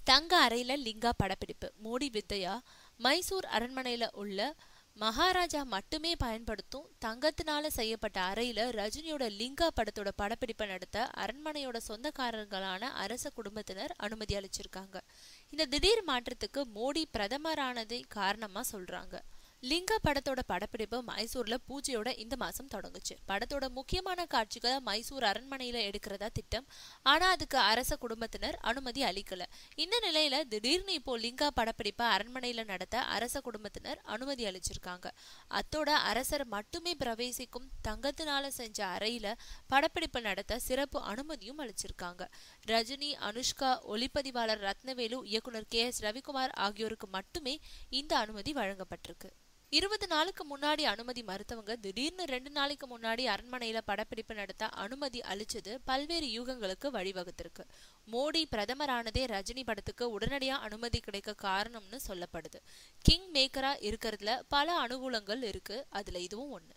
தங்க அறையில லிங்கா படப்பிடிப்பு. மோடி வித்தையா? மைசூர் அரண்மனையில உள்ள மகாராஜா மட்டுமே பயன்படுத்தும் தங்கத்தினால செய்யப்பட்ட அறையில ரஜினியோட லிங்கா படத்தோட படப்பிடிப்பை நடத்த அரண்மனையோட சொந்தக்காரர்களான அரச குடும்பத்தினர் அனுமதி அளிச்சிருக்காங்க. இந்த திடீர் மாற்றத்துக்கு மோடி பிரதமரானதை காரணமா சொல்றாங்க. லிங்கா படத்தோட படப்பிடிப்பு மைசூர்ல பூஜையோட இந்த மாசம் தொடங்குச்சு. படத்தோட முக்கியமான காட்சிகளை மைசூர் அரண்மனையில எடுக்கிறதா திட்டம். ஆனா அதுக்கு அரச குடும்பத்தினர் அனுமதி அளிக்கல. இந்த நிலையில திடீர்னு இப்போ லிங்கா படப்பிடிப்பை அரண்மனையில நடத்த அரச குடும்பத்தினர் அனுமதி அளிச்சிருக்காங்க. அத்தோட அரசர் மட்டுமே பிரவேசிக்கும் தங்கத்தினால செஞ்ச அறையில படப்பிடிப்பு நடத்த சிறப்பு அனுமதியும் அளிச்சிருக்காங்க. ரஜினி, அனுஷ்கா, ஒளிப்பதிவாளர் ரத்னவேலு, இயக்குனர் KS ரவிக்குமார் ஆகியோருக்கு மட்டுமே இந்த அனுமதி வழங்கப்பட்டிருக்கு. 20 நாளுக்கு முன்னாடி அனுமதி மறுத்தவங்க திடீர்னு 2 நாளைக்கு முன்னாடி அரண்மனையில படப்பிடிப்பு நடத்த அனுமதி அளிச்சது பல்வேறு யூகங்களுக்கு வழிவகுத்திருக்கு. மோடி பிரதமரானதே ரஜினி படத்துக்கு உடனடியா அனுமதி கிடைக்க காரணம்னு சொல்லப்படுது. கிங் மேக்கரா இருக்கிறதுல பல அனுகூலங்கள் இருக்கு, அதுல இதுவும் ஒண்ணு.